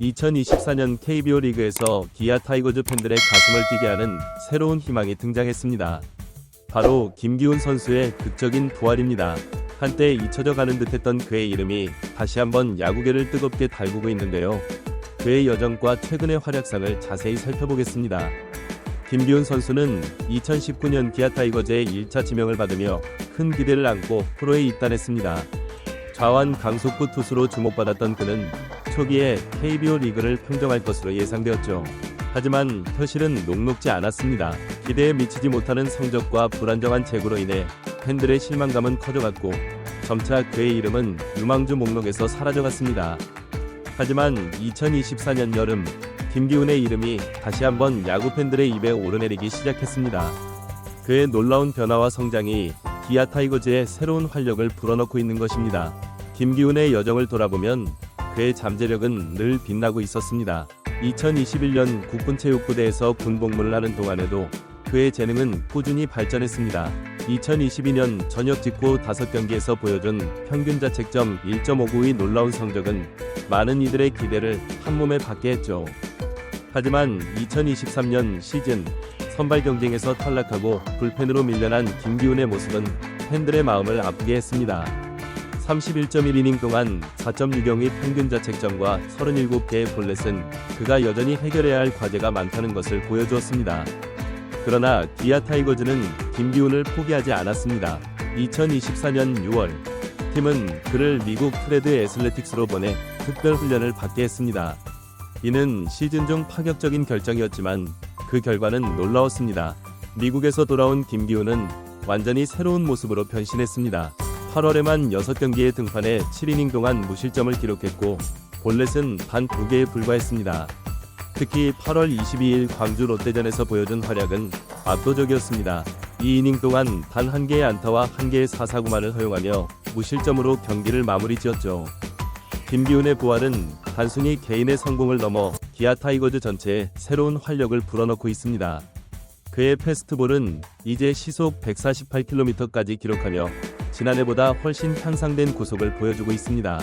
2024년 KBO 리그에서 기아 타이거즈 팬들의 가슴을 뛰게 하는 새로운 희망이 등장했습니다. 바로 김기훈 선수의 극적인 부활입니다. 한때 잊혀져가는 듯했던 그의 이름이 다시 한번 야구계를 뜨겁게 달구고 있는데요. 그의 여정과 최근의 활약상을 자세히 살펴보겠습니다. 김기훈 선수는 2019년 기아 타이거즈의 1차 지명을 받으며 큰 기대를 안고 프로에 입단했습니다. 좌완 강속구 투수로 주목받았던 그는 초기에 KBO 리그를 평정할 것으로 예상되었죠. 하지만 현실은 녹록지 않았습니다. 기대에 미치지 못하는 성적과 불안정한 제구로 인해 팬들의 실망감은 커져갔고 점차 그의 이름은 유망주 목록에서 사라져갔습니다. 하지만 2024년 여름 김기훈의 이름이 다시 한번 야구 팬들의 입에 오르내리기 시작했습니다. 그의 놀라운 변화와 성장이 기아 타이거즈의 새로운 활력을 불어넣고 있는 것입니다. 김기훈의 여정을 돌아보면 그의 잠재력은 늘 빛나고 있었습니다. 2021년 국군체육부대에서 군복무를 하는 동안에도 그의 재능은 꾸준히 발전했습니다. 2022년 전역 직후 5경기에서 보여준 평균 자책점 1.59의 놀라운 성적은 많은 이들의 기대를 한몸에 받게 했죠. 하지만 2023년 시즌 선발 경쟁에서 탈락하고 불펜으로 밀려난 김기훈의 모습은 팬들의 마음을 아프게 했습니다. 31.1이닝 동안 4.6경의 평균 자책점과 37개의 볼넷은 그가 여전히 해결해야 할 과제가 많다는 것을 보여주었습니다. 그러나 기아 타이거즈는 김기훈을 포기하지 않았습니다. 2024년 6월 팀은 그를 미국 트레드 애슬레틱스로 보내 특별 훈련을 받게 했습니다. 이는 시즌 중 파격적인 결정이었지만 그 결과는 놀라웠습니다. 미국에서 돌아온 김기훈은 완전히 새로운 모습으로 변신했습니다. 8월에만 6경기에 등판해 7이닝 동안 무실점을 기록했고 볼넷은 단 2개에 불과했습니다. 특히 8월 22일 광주 롯데전에서 보여준 활약은 압도적이었습니다. 2이닝 동안 단 1개의 안타와 1개의 사사구만을 허용하며 무실점으로 경기를 마무리 지었죠. 김기훈의 부활은 단순히 개인의 성공을 넘어 기아 타이거즈 전체에 새로운 활력을 불어넣고 있습니다. 그의 패스트볼은 이제 시속 148km까지 기록하며 지난해보다 훨씬 향상된 구속을 보여주고 있습니다.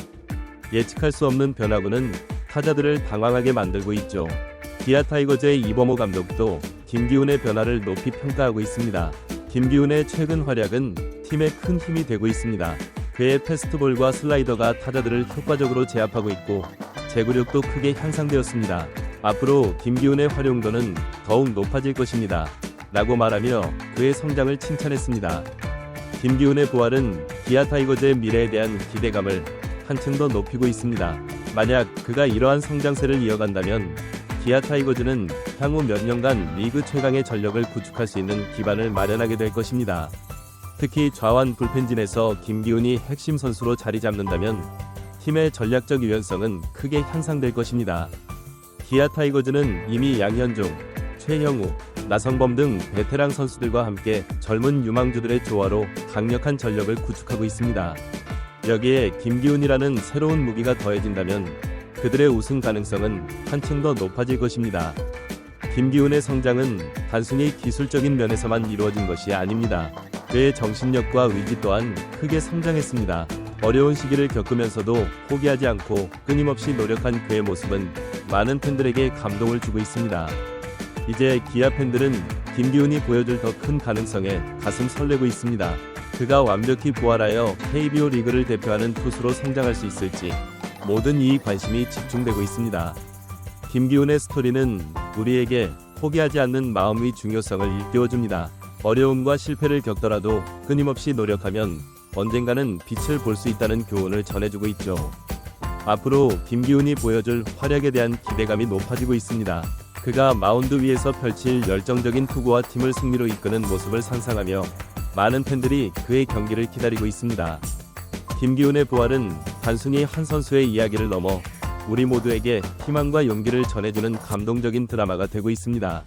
예측할 수 없는 변화구는 타자들을 당황하게 만들고 있죠. 기아 타이거즈의 이범호 감독도 김기훈의 변화를 높이 평가하고 있습니다. 김기훈의 최근 활약은 팀에 큰 힘이 되고 있습니다. 그의 패스트볼과 슬라이더가 타자들을 효과적으로 제압하고 있고 제구력도 크게 향상되었습니다. 앞으로 김기훈의 활용도는 더욱 높아질 것입니다. 라고 말하며 그의 성장을 칭찬했습니다. 김기훈의 부활은 기아 타이거즈의 미래에 대한 기대감을 한층 더 높이고 있습니다. 만약 그가 이러한 성장세를 이어간다면 기아 타이거즈는 향후 몇 년간 리그 최강의 전력을 구축할 수 있는 기반을 마련하게 될 것입니다. 특히 좌완 불펜진에서 김기훈이 핵심 선수로 자리 잡는다면 팀의 전략적 유연성은 크게 향상될 것입니다. 기아 타이거즈는 이미 양현종, 최형우, 나성범 등 베테랑 선수들과 함께 젊은 유망주들의 조화로 강력한 전력을 구축하고 있습니다. 여기에 김기훈이라는 새로운 무기가 더해진다면 그들의 우승 가능성은 한층 더 높아질 것입니다. 김기훈의 성장은 단순히 기술적인 면에서만 이루어진 것이 아닙니다. 그의 정신력과 의지 또한 크게 성장했습니다. 어려운 시기를 겪으면서도 포기하지 않고 끊임없이 노력한 그의 모습은 많은 팬들에게 감동을 주고 있습니다. 이제 기아 팬들은 김기훈이 보여줄 더 큰 가능성에 가슴 설레고 있습니다. 그가 완벽히 부활하여 KBO 리그를 대표하는 투수로 성장할 수 있을지 모든 이 관심이 집중되고 있습니다. 김기훈의 스토리는 우리에게 포기하지 않는 마음의 중요성을 일깨워줍니다. 어려움과 실패를 겪더라도 끊임없이 노력하면 언젠가는 빛을 볼 수 있다는 교훈을 전해주고 있죠. 앞으로 김기훈이 보여줄 활약에 대한 기대감이 높아지고 있습니다. 그가 마운드 위에서 펼칠 열정적인 투구와 팀을 승리로 이끄는 모습을 상상하며 많은 팬들이 그의 경기를 기다리고 있습니다. 김기훈의 부활은 단순히 한 선수의 이야기를 넘어 우리 모두에게 희망과 용기를 전해주는 감동적인 드라마가 되고 있습니다.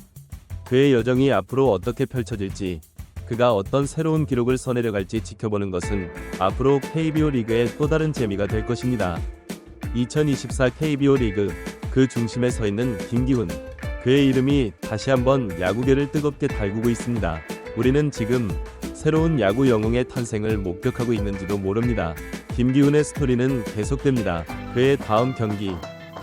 그의 여정이 앞으로 어떻게 펼쳐질지, 그가 어떤 새로운 기록을 써내려갈지 지켜보는 것은 앞으로 KBO 리그의 또 다른 재미가 될 것입니다. 2024 KBO 리그 그 중심에 서 있는 김기훈, 그의 이름이 다시 한번 야구계를 뜨겁게 달구고 있습니다. 우리는 지금 새로운 야구 영웅의 탄생을 목격하고 있는지도 모릅니다. 김기훈의 스토리는 계속됩니다. 그의 다음 경기,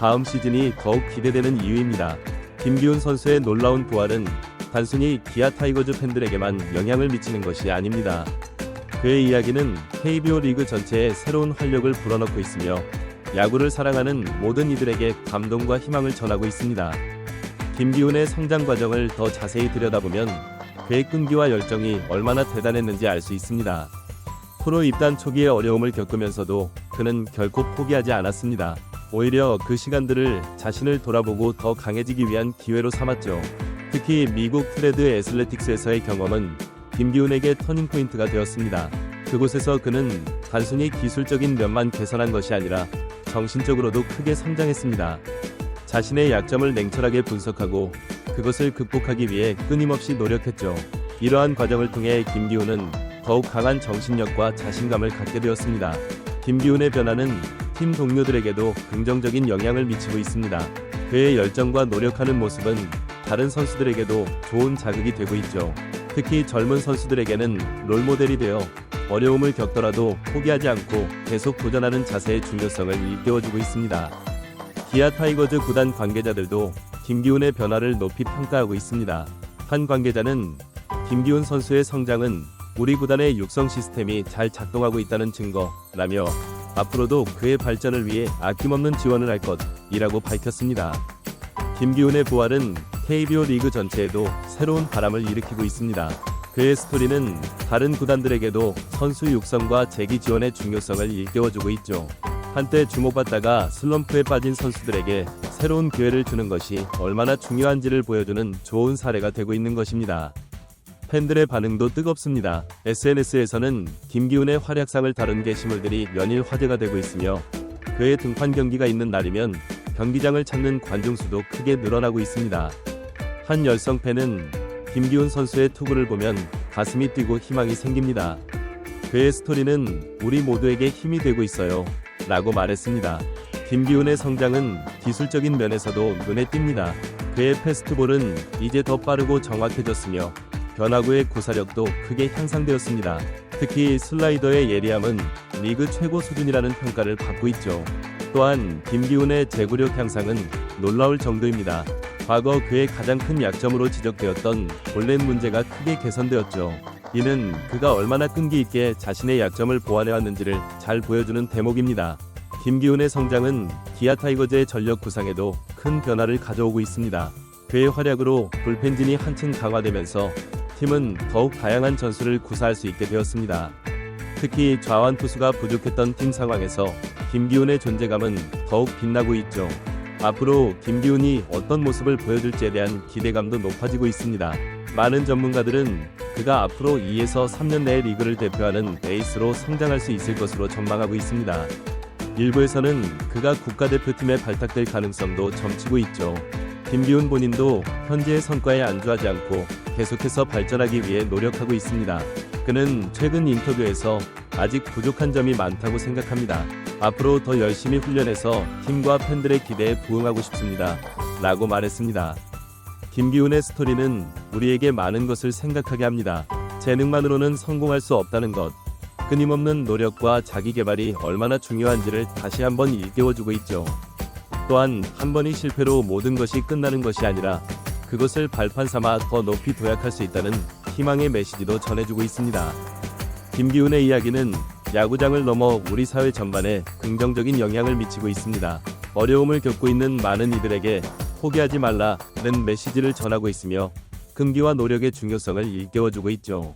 다음 시즌이 더욱 기대되는 이유입니다. 김기훈 선수의 놀라운 부활은 단순히 기아 타이거즈 팬들에게만 영향을 미치는 것이 아닙니다. 그의 이야기는 KBO 리그 전체에 새로운 활력을 불어넣고 있으며 야구를 사랑하는 모든 이들에게 감동과 희망을 전하고 있습니다. 김기훈의 성장 과정을 더 자세히 들여다보면 그의 끈기와 열정이 얼마나 대단했는지 알 수 있습니다. 프로 입단 초기에 어려움을 겪으면서도 그는 결코 포기하지 않았습니다. 오히려 그 시간들을 자신을 돌아보고 더 강해지기 위한 기회로 삼았죠. 특히 미국 트레드 애슬레틱스에서의 경험은 김기훈에게 터닝포인트가 되었습니다. 그곳에서 그는 단순히 기술적인 면만 개선한 것이 아니라 정신적으로도 크게 성장했습니다. 자신의 약점을 냉철하게 분석하고 그것을 극복하기 위해 끊임없이 노력했죠. 이러한 과정을 통해 김기훈은 더욱 강한 정신력과 자신감을 갖게 되었습니다. 김기훈의 변화는 팀 동료들에게도 긍정적인 영향을 미치고 있습니다. 그의 열정과 노력하는 모습은 다른 선수들에게도 좋은 자극이 되고 있죠. 특히 젊은 선수들에게는 롤모델이 되어 어려움을 겪더라도 포기하지 않고 계속 도전하는 자세의 중요성을 일깨워주고 있습니다. 기아 타이거즈 구단 관계자들도 김기훈의 변화를 높이 평가하고 있습니다. 한 관계자는 김기훈 선수의 성장은 우리 구단의 육성 시스템이 잘 작동하고 있다는 증거라며 앞으로도 그의 발전을 위해 아낌없는 지원을 할 것이라고 밝혔습니다. 김기훈의 부활은 KBO 리그 전체에도 새로운 바람을 일으키고 있습니다. 그의 스토리는 다른 구단들에게도 선수 육성과 재기 지원의 중요성을 일깨워주고 있죠. 한때 주목받다가 슬럼프에 빠진 선수들에게 새로운 기회를 주는 것이 얼마나 중요한지를 보여주는 좋은 사례가 되고 있는 것입니다. 팬들의 반응도 뜨겁습니다. SNS에서는 김기훈의 활약상을 다룬 게시물들이 연일 화제가 되고 있으며 그의 등판 경기가 있는 날이면 경기장을 찾는 관중 수도 크게 늘어나고 있습니다. 한 열성 팬은 김기훈 선수의 투구를 보면 가슴이 뛰고 희망이 생깁니다. 그의 스토리는 우리 모두에게 힘이 되고 있어요 라고 말했습니다. 김기훈의 성장은 기술적인 면에서도 눈에 띕니다. 그의 패스트볼은 이제 더 빠르고 정확해졌으며 변화구의 구사력도 크게 향상되었습니다. 특히 슬라이더의 예리함은 리그 최고 수준이라는 평가를 받고 있죠. 또한 김기훈의 제구력 향상은 놀라울 정도입니다. 과거 그의 가장 큰 약점으로 지적되었던 볼넷 문제가 크게 개선되었죠. 이는 그가 얼마나 끈기 있게 자신의 약점을 보완해왔는지를 잘 보여주는 대목입니다. 김기훈의 성장은 기아 타이거즈의 전력 구상에도 큰 변화를 가져오고 있습니다. 그의 활약으로 불펜진이 한층 강화되면서 팀은 더욱 다양한 전술을 구사할 수 있게 되었습니다. 특히 좌완 투수가 부족했던 팀 상황에서 김기훈의 존재감은 더욱 빛나고 있죠. 앞으로 김기훈이 어떤 모습을 보여줄지에 대한 기대감도 높아지고 있습니다. 많은 전문가들은 그가 앞으로 2에서 3년 내에 리그를 대표하는 에이스로 성장할 수 있을 것으로 전망하고 있습니다. 일부에서는 그가 국가대표팀에 발탁될 가능성도 점치고 있죠. 김기훈 본인도 현재의 성과에 안주하지 않고 계속해서 발전하기 위해 노력하고 있습니다. 그는 최근 인터뷰에서 아직 부족한 점이 많다고 생각합니다. 앞으로 더 열심히 훈련해서 팀과 팬들의 기대에 부응하고 싶습니다. 라고 말했습니다. 김기훈의 스토리는 우리에게 많은 것을 생각하게 합니다. 재능만으로는 성공할 수 없다는 것. 끊임없는 노력과 자기 개발이 얼마나 중요한지를 다시 한번 일깨워주고 있죠. 또한 한 번의 실패로 모든 것이 끝나는 것이 아니라 그것을 발판 삼아 더 높이 도약할 수 있다는 희망의 메시지도 전해주고 있습니다. 김기훈의 이야기는 야구장을 넘어 우리 사회 전반에 긍정적인 영향을 미치고 있습니다. 어려움을 겪고 있는 많은 이들에게 포기하지 말라는 메시지를 전하고 있으며 끈기와 노력의 중요성을 일깨워주고 있죠.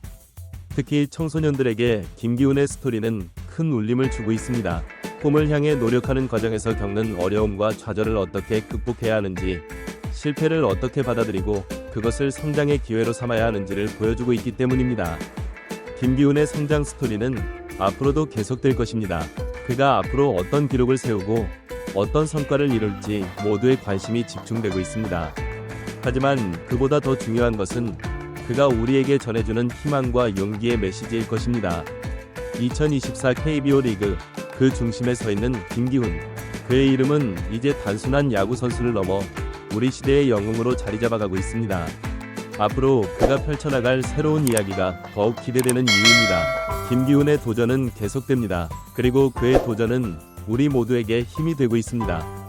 특히 청소년들에게 김기훈의 스토리는 큰 울림을 주고 있습니다. 꿈을 향해 노력하는 과정에서 겪는 어려움과 좌절을 어떻게 극복해야 하는지, 실패를 어떻게 받아들이고 그것을 성장의 기회로 삼아야 하는지를 보여주고 있기 때문입니다. 김기훈의 성장 스토리는 앞으로도 계속될 것입니다. 그가 앞으로 어떤 기록을 세우고 어떤 성과를 이룰지 모두의 관심이 집중되고 있습니다. 하지만 그보다 더 중요한 것은 그가 우리에게 전해주는 희망과 용기의 메시지일 것입니다. 2024 KBO 리그 그 중심에 서 있는 김기훈. 그의 이름은 이제 단순한 야구 선수를 넘어 우리 시대의 영웅으로 자리 잡아가고 있습니다. 앞으로 그가 펼쳐나갈 새로운 이야기가 더욱 기대되는 이유입니다. 김기훈의 도전은 계속됩니다. 그리고 그의 도전은 우리 모두에게 힘이 되고 있습니다.